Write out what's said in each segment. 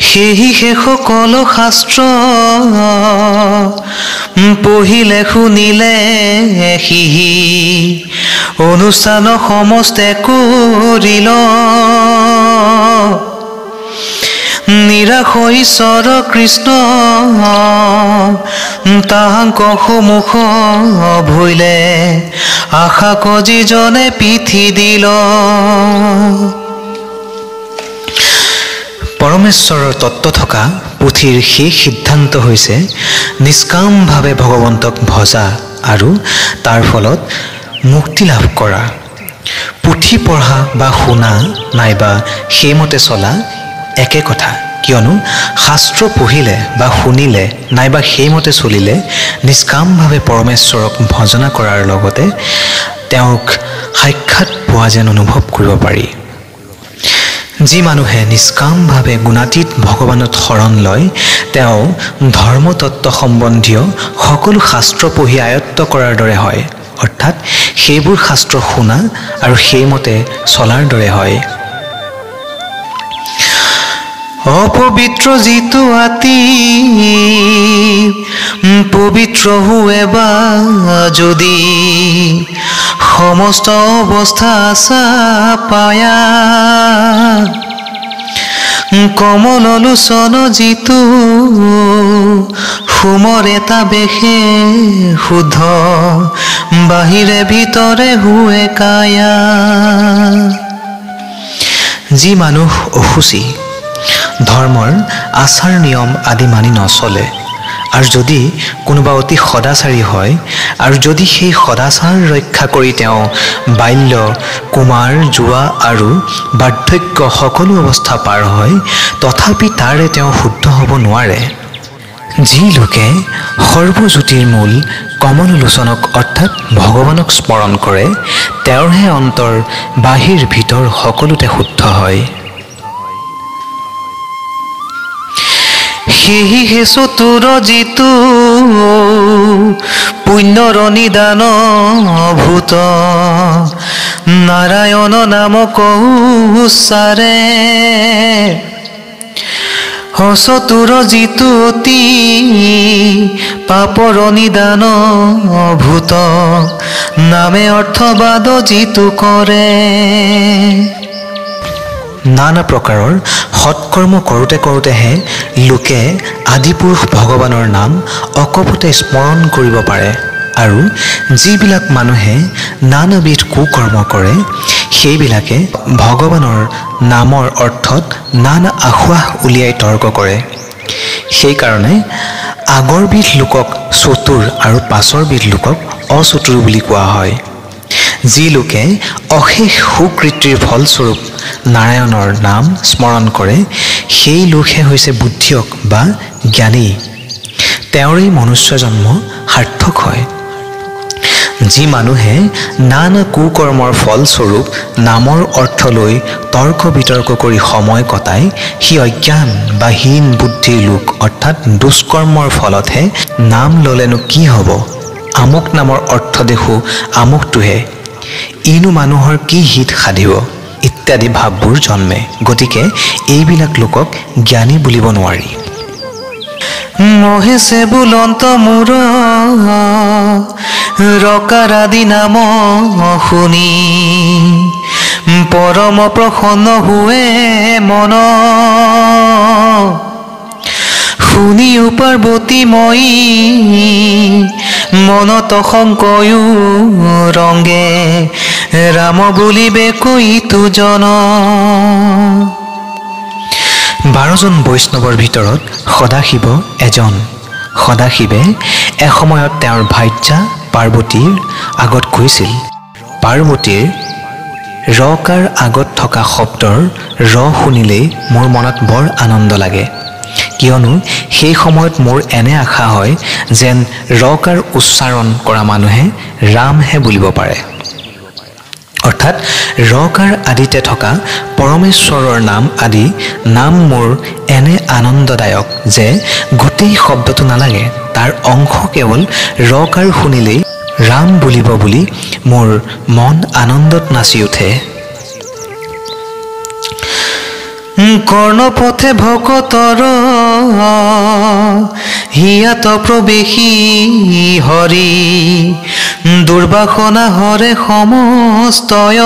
সেহি সকলো শাস্ত্ৰ পঢ়িলে শুনিলে সিহি অনুষ্ঠান সমস্তে কৰিল নিৰাশ ঈশ্বৰ কৃষ্ণ তাহাঙ্ক সমুখ ভৈলে আশা কজিজনে পিঠি দিল পৰমেশ্বৰৰ তত্ত্ব থকা পুথিৰ সেই সিদ্ধান্ত হৈছে নিষ্কামভাৱে ভগৱন্তক ভজা আৰু তাৰ ফলত মুক্তি লাভ কৰা পুথি পঢ়া বা শুনা নাইবা সেইমতে চলা একে কথা কিয়নো শাস্ত্ৰ পঢ়িলে বা শুনিলে নাইবা সেইমতে চলিলে নিষ্কামভাৱে পৰমেশ্বৰক ভজনা কৰাৰ লগতে তেওঁক সাক্ষাৎ পোৱা যেন অনুভৱ কৰিব পাৰি যি মানুহে নিষ্কামভাৱে গুণাতীত ভগৱানত শৰণ লয় তেওঁ ধৰ্মতত্ত্ব সম্বন্ধীয় সকলো শাস্ত্ৰ পঢ়ি আয়ত্ত কৰাৰ দৰে হয় অৰ্থাৎ সেইবোৰ শাস্ত্ৰ শুনা আৰু সেইমতে চলাৰ দৰে হয় অপবিত্ৰ যিটো আতি পবিত্ৰ हुए বা যদি সমস্ত অৱস্থা আশা পায়া কমল লোচন যিটো সুমৰে তা বেশে শুদ্ধ বাহিৰে ভিতৰে हुए কায়া যি মানুহ অসুচি ধৰ্মৰ আচাৰ নিয়ম আদি মানি নচলে আৰু যদি কোনোবা অতি সদাচাৰী হয় আৰু যদি সেই সদাচাৰ ৰক্ষা কৰি তেওঁ বাল্য কুমাৰ যুৱা আৰু বাৰ্ধক্য সকলো অৱস্থা পাৰ হয় তথাপি তাৰে তেওঁ শুদ্ধ হ'ব নোৱাৰে যি লোকে সৰ্বজ্যোতিৰ মূল কমল লোচনক অৰ্থাৎ ভগৱানক স্মৰণ কৰে তেওঁৰহে অন্তৰ বাহিৰ ভিতৰ সকলোতে শুদ্ধ হয় সেহি চতুৰ যিটো পুণ্যৰ নিদান ভূত নাৰায়ণ নামক উচ্চাৰে চতুৰ যিটো অতি পাপৰ নিদান ভূত নামে অৰ্থবাদ যিটো কৰে নানা প্ৰকাৰৰ সৎকৰ্ম কৰোঁতে কৰোঁতেহে লোকে আদিপুৰুষ ভগৱানৰ নাম অকপতে স্মৰণ কৰিব পাৰে আৰু যিবিলাক মানুহে নানাবিধ কুকৰ্ম কৰে সেইবিলাকে ভগৱানৰ নামৰ অৰ্থত নানা আশ্বাস উলিয়াই তৰ্ক কৰে সেইকাৰণে আগৰবিধ লোকক চতুৰ আৰু পাছৰবিধ লোকক অচতুৰ বুলি কোৱা হয় যি লোকে অশেষ সুকৃতিৰ ফলস্বৰূপ নাৰায়ণৰ নাম স্মৰণ কৰে সেই লোকহে হৈছে বুদ্ধিয়ক বা জ্ঞানী তেওঁৰেই মনুষ্য জন্ম সাৰ্থক হয় যি মানুহে নানা কুকৰ্মৰ ফলস্বৰূপ নামৰ অৰ্থ লৈ তৰ্ক বিতৰ্ক কৰি সময় কটায় সি অজ্ঞান বা হীন বুদ্ধিৰ লোক অৰ্থাৎ দুষ্কৰ্মৰ ফলতহে নাম ল'লেনো কি হ'ব আমুক নামৰ অৰ্থ দেখো আমুকটোহে ইনো মানুহৰ কি হিত সাধিব ইত্যাদি ভাৱবোৰ জন্মে গতিকে এইবিলাক লোকক জ্ঞানী বুলিব নোৱাৰি মহেশে বুলন্ত মূৰ ৰকাৰাদি নাম শুনি পৰম প্ৰসন্ন हुए মন শুনি পাৰ্বতী মই মনত শংকয়ো ৰংগে ৰাম বুলিবে কৈ তুজন 12 জন বৈষ্ণৱৰ ভিতৰত সদাশিৱ এজন সদাশিৱে এসময়ত তেওঁৰ ভাৰ্যা পাৰ্বতীৰ আগত কৈছিল পাৰ্বতীৰ ৰকাৰ আগত থকা শব্দৰ ৰ শুনিলেই মোৰ মনত বৰ আনন্দ লাগে কিয়নো সেই সময়ত মোৰ এনে আশা হয় যেন ৰকাৰ উচ্চাৰণ কৰা মানুহে ৰামহে বুলিব পাৰে অৰ্থাৎ ৰকাৰ আদিতে থকা পৰমেশ্বৰৰ নাম আদি নাম মোৰ এনে আনন্দদায়ক যে গোটেই শব্দটো নালাগে তাৰ অংশ কেৱল ৰকাৰ শুনিলেই ৰাম বুলিব বুলি মোৰ মন আনন্দত নাচি উঠে কৰ্ণপথে ভকতৰ হিয়াত প্ৰৱেশী হৰি দুৰ্বাসনা হৰে সমস্তয়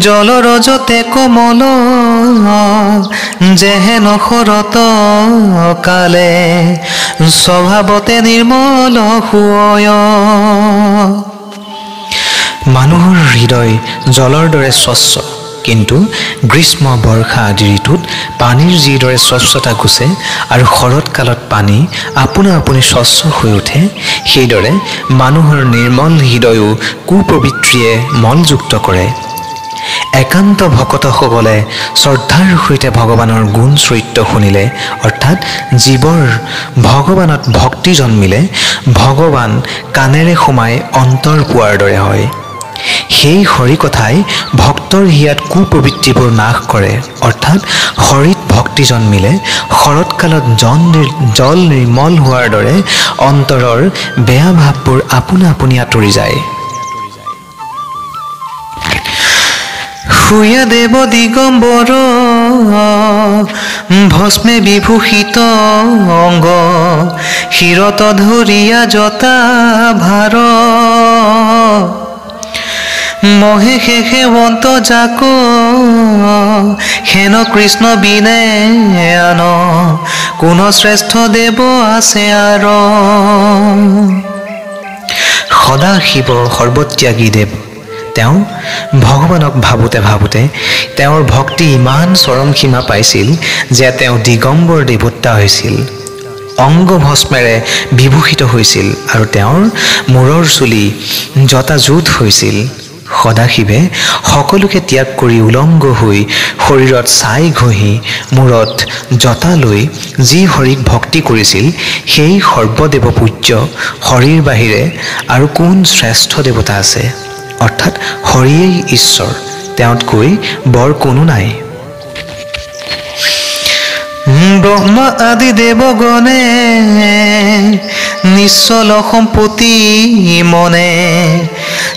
জলৰজতে কমল যেহেন শৰত কালে স্বভাৱতে নিৰ্মল সুয় মানুহৰ হৃদয় জলৰ দৰে স্বচ্ছ কিন্তু গ্ৰীষ্ম বৰ্ষা আদি ঋতুত পানীৰ যিদৰে স্বচ্ছতা গুছে আৰু শৰৎকালত পানী আপোনা আপুনি স্বচ্ছ হৈ উঠে সেইদৰে মানুহৰ নিৰ্মল হৃদয়ো কুপবিত্ৰীয়ে মলযুক্ত কৰে একান্ত ভকতসকলে শ্ৰদ্ধাৰ সৈতে ভগৱানৰ গুণ চৰিত্ৰ শুনিলে অৰ্থাৎ জীৱৰ ভগৱানত ভক্তি জন্মিলে ভগৱান কাণেৰে সোমাই অন্তৰ পোৱাৰ দৰে হয় সেই হৰি কথাই ভক্তৰ হিয়াত কুপবিত্ৰীবোৰ নাশ কৰে অৰ্থাৎ হৰিত ভক্তি জন্মিলে শৰৎকালত জল নিৰ্মল হোৱাৰ দৰে অন্তৰৰ বেয়া ভাৱবোৰ আপোনা আপুনি আঁতৰি যায় শুয়া দেৱ দিগম্বৰ ভস্মে বিভূষিত অংগ শিৰত ধৰিয়া জতা ভাৰ মহে শেষে বন্ত জাক হেন কৃষ্ণ বিনে আন কোন শ্ৰেষ্ঠ দেৱ আছে আৰ সদা শিৱ সৰ্বত্যাগী দেৱ তেওঁ ভগৱানক ভাবোতে ভাবোতে তেওঁৰ ভক্তি ইমান চৰম সীমা পাইছিল যে তেওঁ দিগম্বৰ দেৱতা হৈছিল অংগ ভস্মেৰে বিভূষিত হৈছিল আৰু তেওঁৰ মূৰৰ চুলি জটাজুট হৈছিল সদাশিৱে সকলোকে ত্যাগ কৰি উলংগ হৈ শৰীৰত ছাই ঘঁহি মূৰত জটা লৈ যি হৰিক ভক্তি কৰিছিল সেই সৰ্বদেৱ পূজ্য হৰিৰ বাহিৰে আৰু কোন শ্ৰেষ্ঠ দেৱতা আছে অৰ্থাৎ হৰিয়েই ঈশ্বৰ তেওঁতকৈ বৰ কোনো নাই ব্ৰহ্মা আদি দেৱগণে নিশ্চল সম্পত্তি মনে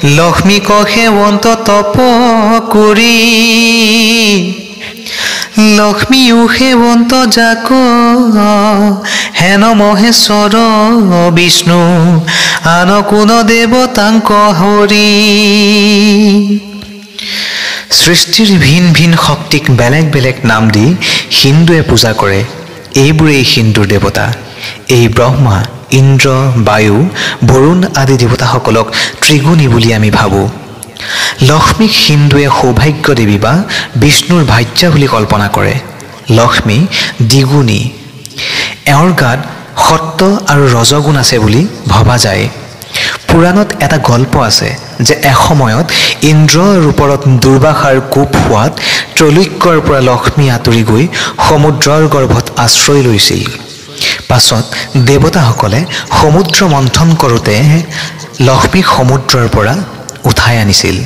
লক্ষ্মীক সেৱন্ত তপ কৰি লক্ষ্মীও সেৱন্ত যাক হেন মহেশ্বৰ বিষ্ণু আন কোন দেৱতাংক হৰি সৃষ্টিৰ ভিন ভিন শক্তিক বেলেগ বেলেগ নাম দি হিন্দুৱে পূজা কৰে এইবোৰেই হিন্দুৰ দেৱতা এই ব্ৰহ্মা ইন্দ্ৰ বায়ু বৰুণ আদি দেৱতাসকলক ত্ৰিগুণী বুলি আমি ভাবোঁ লক্ষ্মীক হিন্দুৱে সৌভাগ্য দেৱী বা বিষ্ণুৰ ভাৰ্যা বুলি কল্পনা কৰে লক্ষ্মী দ্বিগুণী এওঁৰ গাত সত্ব আৰু ৰজগুণ আছে বুলি ভবা যায় পুৰাণত এটা গল্প আছে যে এসময়ত ইন্দ্ৰৰ ওপৰত দুৰ্বাসাৰ কোপ হোৱাত ত্ৰৈলোক্যৰ পৰা লক্ষ্মী আঁতৰি গৈ সমুদ্ৰৰ গৰ্ভত আশ্ৰয় লৈছিল পাছত দেৱতাসকলে সমুদ্ৰ মন্থন কৰোঁতে লক্ষ্মীক সমুদ্ৰৰ পৰা উঠাই আনিছিল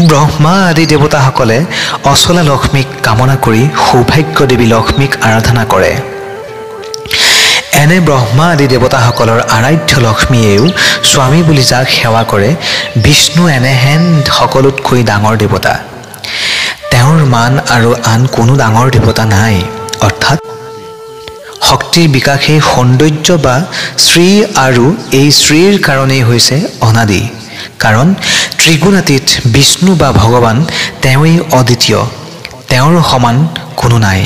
ব্ৰহ্মা আদি দেৱতাসকলে অচলা লক্ষ্মীক কামনা কৰি সৌভাগ্য দেৱী লক্ষ্মীক আৰাধনা কৰে এনে ব্ৰহ্মা আদি দেৱতাসকলৰ আৰাধ্য লক্ষ্মীয়েও স্বামী বুলি যাক সেৱা কৰে বিষ্ণু এনেহেন সকলোতকৈ ডাঙৰ দেৱতা তেওঁৰ মান আৰু আন কোনো ডাঙৰ দেৱতা নাই অৰ্থাৎ শক্তিৰ বিকাশেই সৌন্দৰ্য বা শ্ৰী আৰু এই শ্ৰীৰ কাৰণেই হৈছে অনাদি কাৰণ ত্ৰিগুণাতীত বিষ্ণু বা ভগৱান তেওঁই অদ্বিতীয় তেওঁৰ সমান কোনো নাই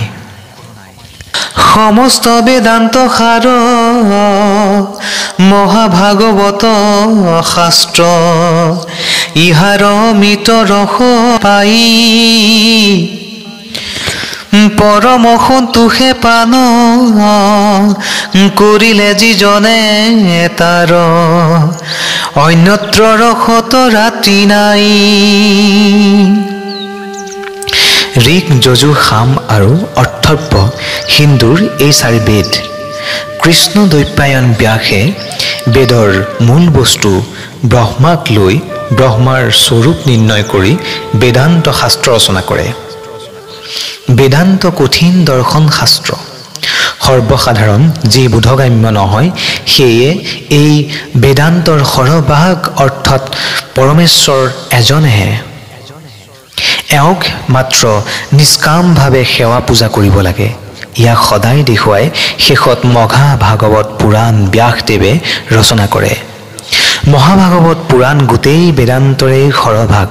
সমস্ত বেদান্ত সাৰ মহাভাগৱত শাস্ত্ৰ ইহাৰ অমৃত ৰস পাই পৰম সন্তোষে পান কৰিলে যিজনে তাৰ অন্যত্ৰ ৰসত ৰাতি নাই ঋক যজু সাম আৰু অৰ্থৰ্ব হিন্দুৰ এই চাৰি বেদ কৃষ্ণ দ্বৈপায়ন ব্যাসে বেদৰ মূল বস্তু ব্ৰহ্মাক লৈ ব্ৰহ্মাৰ স্বৰূপ নিৰ্ণয় কৰি বেদান্ত শাস্ত্ৰ ৰচনা কৰে বেদান্ত কঠিন দৰ্শন শাস্ত্ৰ সৰ্বসাধাৰণ যি বোধগম্য নহয় সেয়ে এই বেদান্তৰ সৰহভাগ অৰ্থত পৰমেশ্বৰ এজনেহে এওঁক মাত্ৰ নিষ্কামভাৱে সেৱা পূজা কৰিব লাগে। ইয়াক সদায় দেখুৱাই শেষত মহাভাগৱত পুৰাণ ব্যাসদেৱে ৰচনা কৰে। মহাভাগৱত পুৰাণ গোটেই বেদান্তৰে সৰভাগ।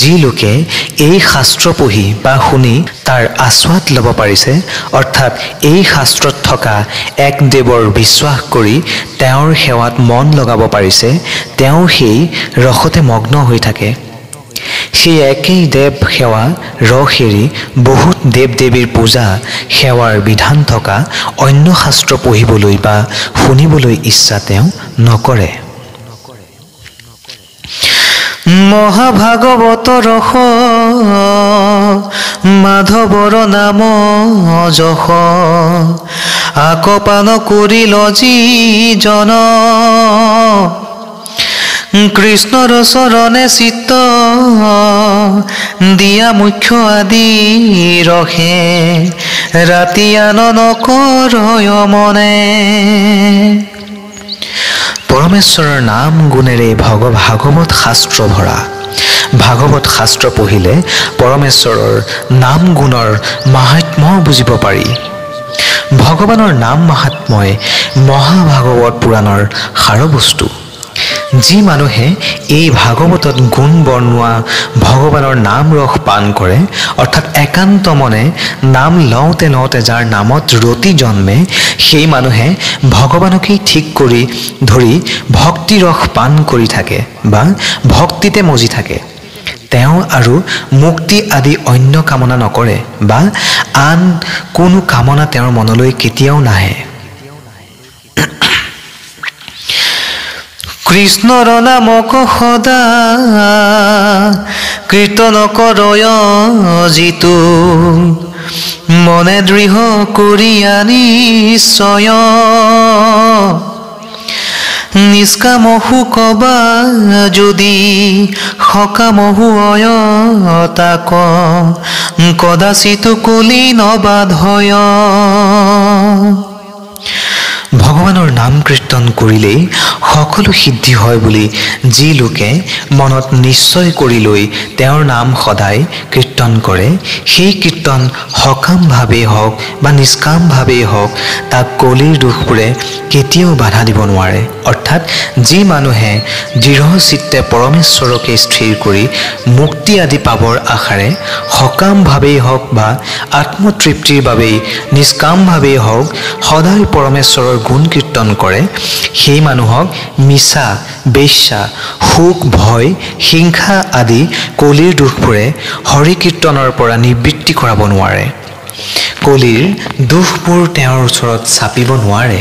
যি লোকে এই শাস্ত্ৰ পঢ়ি বা শুনি তাৰ আস্বাদ ল'ব পাৰিছে, অৰ্থাৎ এই শাস্ত্ৰত থকা এক দেৱৰ বিশ্বাস কৰি তেওঁৰ সেৱাত মন লগাব পাৰিছে, তেওঁ সেই ৰসতে মগ্ন হৈ থাকে। সেই একেই দেৱ সেৱা ৰস এৰি বহুত দেৱ দেৱীৰ পূজা সেৱাৰ বিধান থকা অন্য শাস্ত্ৰ পঢ়িবলৈ বা শুনিবলৈ ইচ্ছা তেওঁ নকৰে। মহাভাগৱত ৰস মাধৱৰ নাম যশ, আকপান কৰিল যিজন কৃষ্ণৰ চৰণে চিত্ত দিয়া মুখ্য আদি ৰসে, ৰাতি আন নকৰয় মনে। পৰমেশ্বৰৰ নাম গুণেৰে ভাগৱত শাস্ত্ৰ ভৰা। ভাগৱত শাস্ত্ৰ পঢ়িলে পৰমেশ্বৰৰ নাম গুণৰ মাহাত্ম্য বুজিব পাৰি। ভগৱানৰ নাম মাহাত্ম্যই মহাভাগৱত পুৰাণৰ সাৰবস্তু। যি মানুহে এই ভাগৱতত গুণ বৰ্ণোৱা ভগৱানৰ নাম ৰস পান কৰে, অৰ্থাৎ একান্ত মনে নাম লওঁতে লওঁতে যাৰ নামত ৰতি জন্মে, সেই মানুহে ভগৱানকেই ঠিক কৰি ধৰি ভক্তি ৰস পান কৰি থাকে বা ভক্তিতে মজি থাকে। তেওঁ আৰু মুক্তি আদি অন্য কামনা নকৰে বা আন কোনো কামনা তেওঁৰ মনলৈ কেতিয়াও নাহে। কৃষ্ণৰ নামক সদা কীৰ্তন কৰয় যিটো, মনে দৃঢ় কৰি আনি নিশ্চয় নিষ্কামহু কবা যদি, সকামহু অয় তাক কদাচিত কলি নবাধয়। ভগৱানৰ নাম কীৰ্তন কৰিলেই সকলো সিদ্ধি হয় বুলি যি লোকে মনত নিশ্চয় কৰি লৈ তেওঁৰ নাম সদায় কীৰ্তন কৰে, সেই কীৰ্তন সকামভাৱেই হওক বা নিষ্কামভাৱেই হওক, তাক কলিৰ দুখবোৰে কেতিয়াও বাধা দিব নোৱাৰে। অৰ্থাৎ যি মানুহে দৃঢ় চিত্তে পৰমেশ্বৰকে স্থিৰ কৰি মুক্তি আদি পাবৰ আশাৰে সকামভাৱেই হওক বা আত্মতৃপ্তিৰ বাবেই নিষ্কামভাৱেই হওক সদায় পৰমেশ্বৰৰ গুণ কীৰ্তন কৰে, সেই মানুহক মিছা, বেশ্যা, শোক, ভয়, হিংসা আদি কলিৰ দুখবোৰে হৰি কীৰ্তনৰ পৰা নিবৃত্তি কৰাব নোৱাৰে। কলিৰ দুখবোৰ তেওঁৰ ওচৰত চাপিব নোৱাৰে।